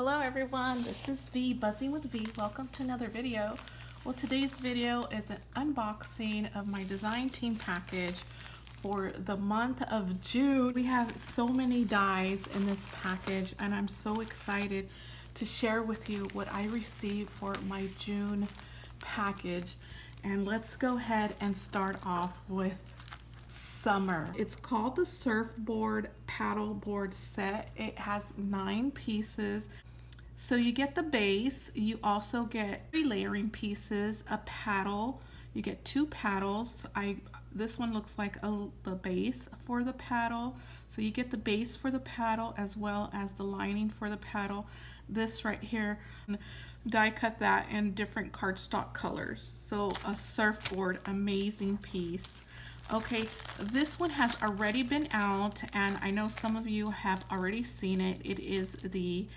Hello everyone, this is V, Buzzing with V. Welcome to another video. Well, today's video is an unboxing of my design team package for the month of June. We have so many dies in this package and I'm so excited to share with you what I received for my June package. And let's go ahead and start off with summer. It's called the Surfboard Paddleboard Set. It has 9 pieces. So you get the base, you also get 3 layering pieces, a paddle, you get 2 paddles. This one looks like the base for the paddle. So you get the base for the paddle as well as the lining for the paddle. This right here, die cut that in different cardstock colors. So a surfboard, amazing piece. Okay, this one has already been out and I know some of you have already seen it. It is the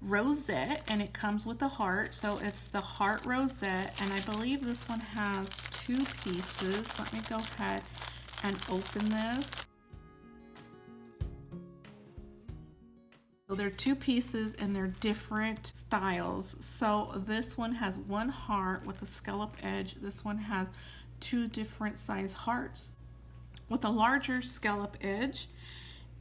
Rosette and it comes with a heart. So it's the heart Rosette and I believe this one has 2 pieces. Let me go ahead and open this. So they're 2 pieces and they're different styles. So this one has 1 heart with a scallop edge. This one has 2 different size hearts with a larger scallop edge,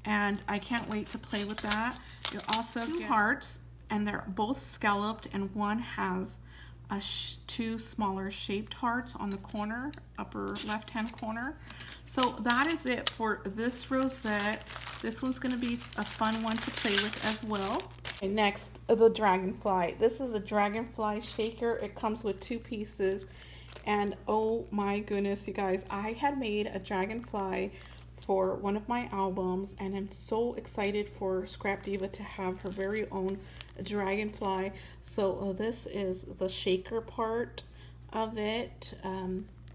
and I can't wait to play with that. You'll also get 2 hearts and they're both scalloped, and one has 2 smaller shaped hearts on the corner, upper left hand corner. So that is it for this Rosette. This one's going to be a fun one to play with as well. And next, the Dragonfly. This is a Dragonfly shaker. It comes with 2 pieces. And oh my goodness, you guys, I had made a Dragonfly for one of my albums and I'm so excited for Scrap Diva to have her very own Dragonfly. So this is the shaker part of it.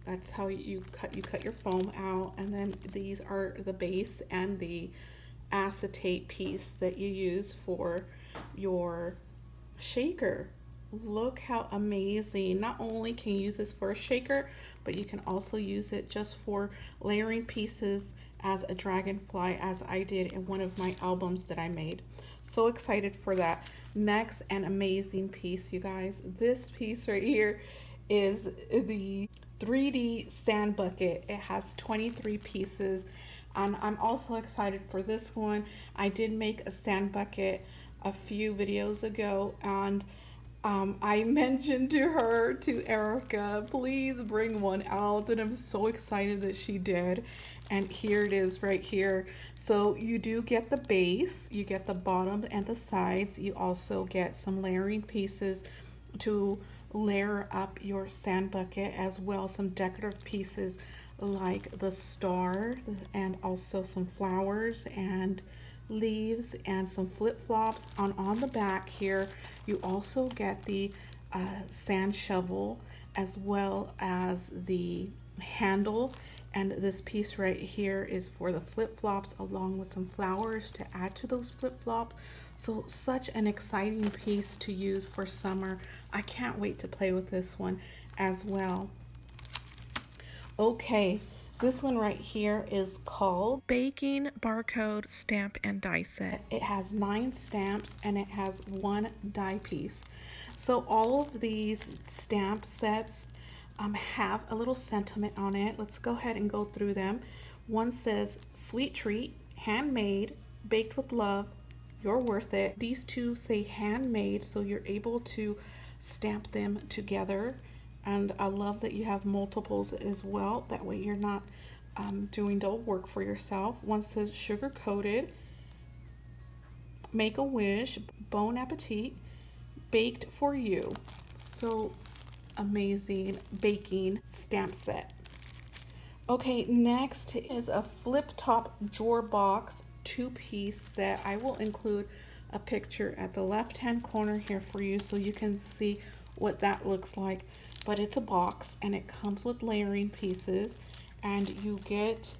That's how you cut your foam out, and then these are the base and the acetate piece that you use for your shaker. Look how amazing. Not only can you use this for a shaker, but you can also use it just for layering pieces as a Dragonfly, as I did in one of my albums that I made. So excited for that. Next, an amazing piece, you guys. This piece right here is the 3D sand bucket. It has 23 pieces and I'm also excited for this one. I did make a sand bucket a few videos ago and I mentioned to Erica, please bring one out, and I'm so excited that she did. And here it is right here. So you do get the base, you get the bottom and the sides. You also get some layering pieces to layer up your sand bucket, as well some decorative pieces like the star and also some flowers and leaves and some flip-flops. On the back here you also get the sand shovel as well as the handle, and this piece right here is for the flip-flops along with some flowers to add to those flip-flops. So such an exciting piece to use for summer. I can't wait to play with this one as well. Okay, this one right here is called Baking Barcode Stamp and Die Set. It has 9 stamps and it has 1 die piece. So all of these stamp sets have a little sentiment on it. Let's go ahead and go through them. One says, "Sweet treat, handmade, baked with love, you're worth it." These 2 say handmade, so you're able to stamp them together. And I love that you have multiples as well. That way you're not doing double work for yourself. One says sugar coated, make a wish, bon appetit, baked for you. So amazing baking stamp set. Okay, next is a flip top drawer box 2-piece set. I will include a picture at the left hand corner here for you so you can see what that looks like. But it's a box and it comes with layering pieces, and you get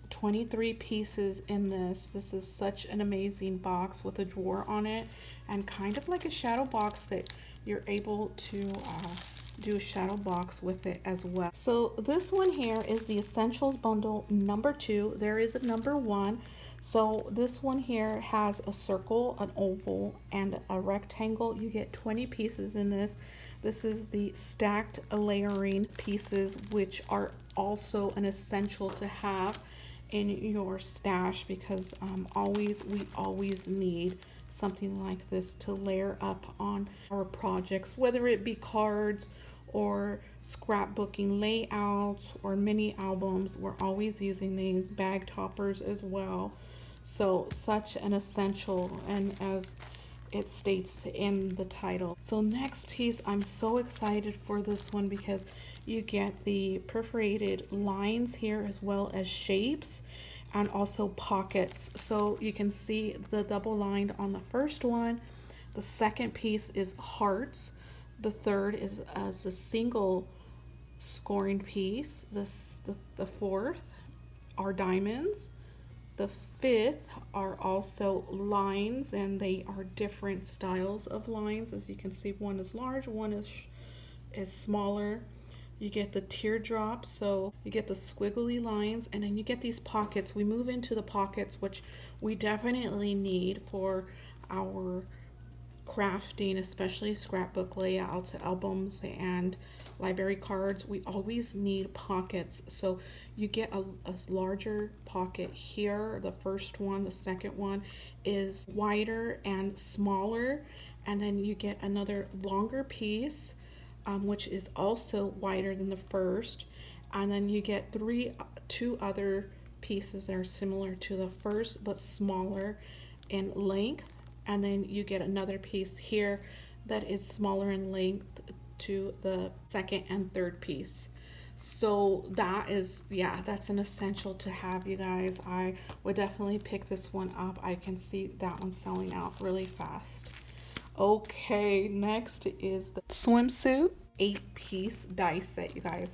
23 pieces in this. This is such an amazing box with a drawer on it and kind of like a shadow box that you're able to do a shadow box with it as well. So this one here is the Essentials Bundle number 2. There is a number 1. So this one here has a circle, an oval, and a rectangle. You get 20 pieces in this. This is the stacked layering pieces, which are also an essential to have in your stash because we always need something like this to layer up on our projects, whether it be cards or scrapbooking layouts or mini albums. We're always using these bag toppers as well. So such an essential, and as it states in the title. So next piece, I'm so excited for this one because you get the perforated lines here as well as shapes and also pockets. So you can see the double lined on the first one. The second piece is hearts. The third is as a single scoring piece. The fourth are diamonds. The fifth are also lines, and they are different styles of lines. As you can see, one is large, one is smaller. You get the teardrop, so you get the squiggly lines, and then you get these pockets. We move into the pockets, which we definitely need for our crafting, especially scrapbook layouts, albums, and library cards. We always need pockets. So you get a larger pocket here. The first one, the second one is wider and smaller. And then you get another longer piece, which is also wider than the first. And then you get two other pieces that are similar to the first but smaller in length. And then you get another piece here that is smaller in length to the second and third piece. So that is, yeah, that's an essential to have, you guys. I would definitely pick this one up. I can see that one selling out really fast. Okay, next is the swimsuit 8-piece die set, you guys.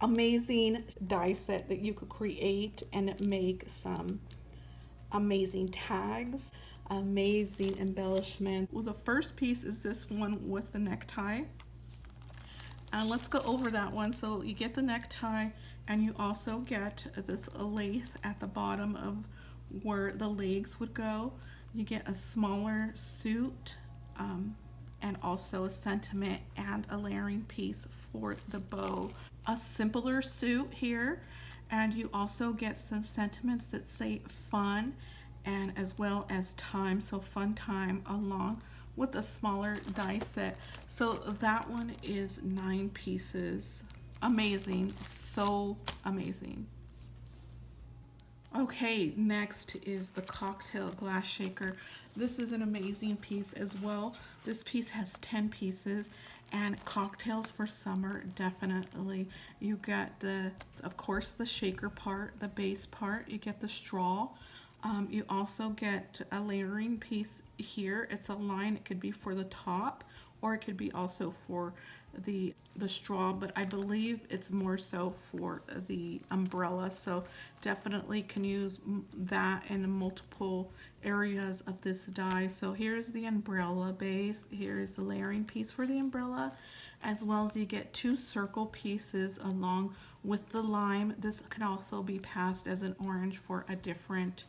Amazing die set that you could create and make some amazing tags, amazing embellishment. Well, the first piece is this one with the necktie. And let's go over that one. So you get the necktie, and you also get this lace at the bottom of where the legs would go. You get a smaller suit, and also a sentiment and a layering piece for the bow. A simpler suit here, and you also get some sentiments that say fun and as well as time, so fun time, along with a smaller die set. So that one is 9 pieces. Amazing, so amazing. Okay, next is the cocktail glass shaker. This is an amazing piece as well. This piece has 10 pieces, and cocktails for summer, definitely. You get of course, the shaker part, the base part. You get the straw. You also get a layering piece here. It's a line. It could be for the top, or it could be also for the straw, but I believe it's more so for the umbrella. So definitely can use that in multiple areas of this die. So here's the umbrella base. Here's the layering piece for the umbrella, as well as you get 2 circle pieces along with the lime. This can also be passed as an orange for a different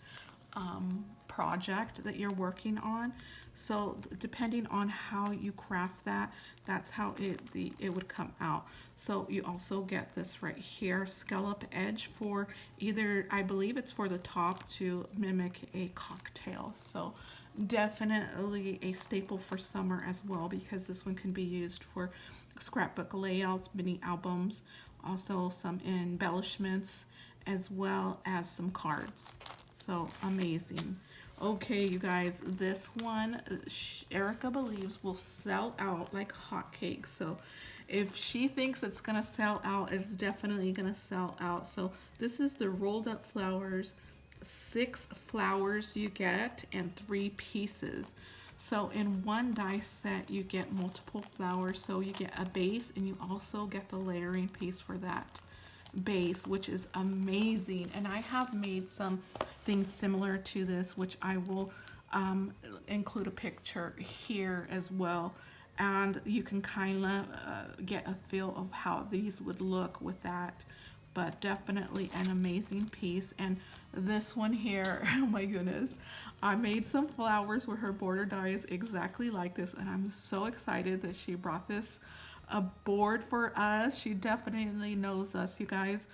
project that you're working on. So depending on how you craft that, that's how it would come out. So you also get this right here, scallop edge for either, I believe it's for the top to mimic a cocktail. So definitely a staple for summer as well, because this one can be used for scrapbook layouts, mini albums, also some embellishments, as well as some cards. So amazing. Okay, you guys, this one, Erica believes will sell out like hotcakes. So if she thinks it's gonna sell out, it's definitely gonna sell out. So this is the rolled up flowers, 6 flowers you get, and 3 pieces. So in one die set, you get multiple flowers. So you get a base, and you also get the layering piece for that base, which is amazing. And I have made some things similar to this, which I will include a picture here as well, and you can kind of get a feel of how these would look with that. but definitely an amazing piece. And this one here, oh my goodness, I made some flowers with her border dies exactly like this, and I'm so excited that she brought this aboard for us. She definitely knows us, you guys.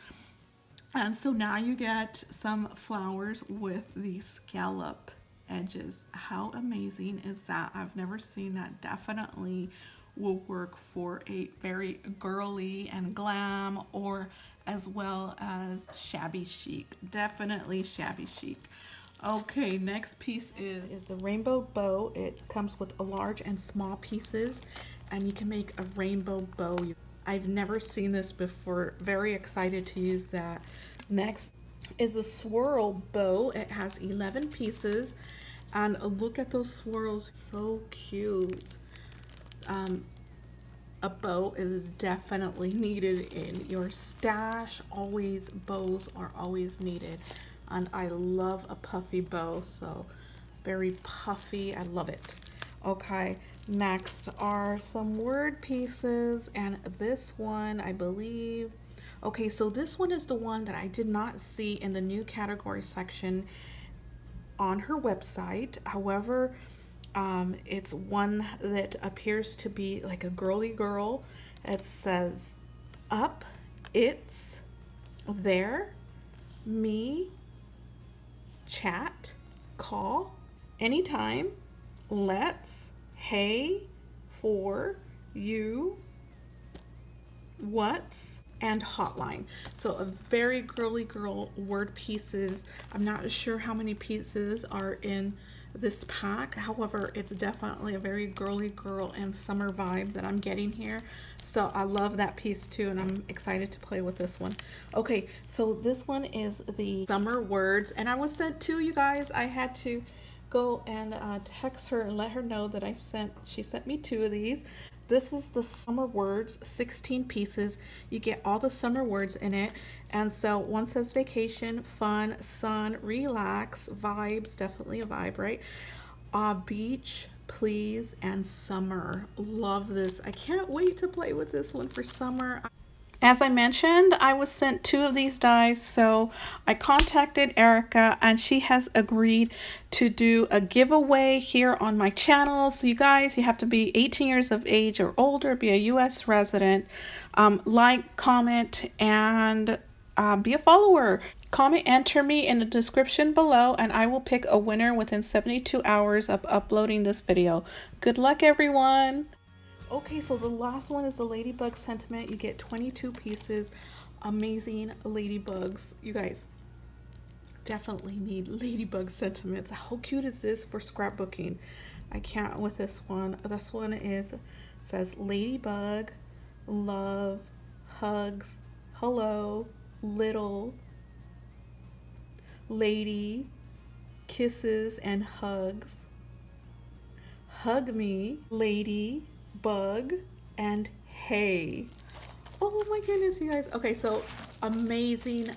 And so now you get some flowers with the scallop edges. How amazing is that? I've never seen that. Definitely will work for a very girly and glam, or as well as shabby chic. Definitely shabby chic. Okay, next piece is the rainbow bow. It comes with a large and small pieces, and you can make a rainbow bow. I've never seen this before. Very excited to use that. Next is the swirl bow. It has 11 pieces, and look at those swirls, so cute. A bow is definitely needed in your stash. Always, bows are always needed, and I love a puffy bow, so very puffy. I love it. Okay, next are some word pieces, and this one, I believe, okay, so this one is the one that I did not see in the new category section on her website. However, it's one that appears to be like a girly girl. It says, up, it's, there, me, chat, call, anytime, let's, hey, for, you, what's, and hotline. So a very girly girl word pieces. I'm not sure how many pieces are in this pack. However, it's definitely a very girly girl and summer vibe that I'm getting here. So I love that piece too, and I'm excited to play with this one. Okay, so this one is the summer words, and I was sent two, you guys. I had to go and text her and let her know that she sent me two of these. This is the summer words, 16 pieces. You get all the summer words in it. And so one says vacation, fun, sun, relax, vibes, definitely a vibe, right? Beach, please, and summer. Love this. I can't wait to play with this one for summer. As I mentioned, I was sent two of these dies, so I contacted Erica and she has agreed to do a giveaway here on my channel. So you guys, you have to be 18 years of age or older, be a US resident, like, comment, and be a follower. Comment, enter me in the description below, and I will pick a winner within 72 hours of uploading this video. Good luck, everyone. Okay, so the last one is the Ladybug Sentiment. You get 22 pieces. Amazing ladybugs. You guys definitely need Ladybug Sentiments. How cute is this for scrapbooking? I can't with this one. This one says Ladybug, love, hugs, hello, little, lady, kisses and hugs, hug me, lady, bug, and hey. Oh my goodness, you guys. Okay, so amazing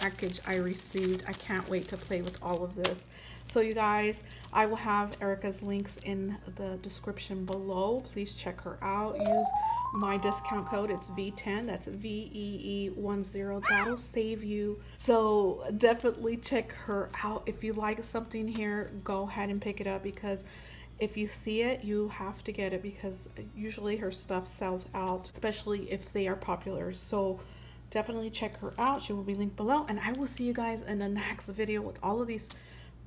package I received. I can't wait to play with all of this. So you guys, I will have Erica's links in the description below. Please check her out. Use my discount code. It's V10. That's VEE10. That'll save you. So definitely check her out. If you like something here, go ahead and pick it up, because if you see it, you have to get it, because usually her stuff sells out, especially if they are popular. So definitely check her out. She will be linked below, and I will see you guys in the next video with all of these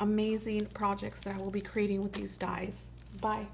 amazing projects that I will be creating with these dies. Bye.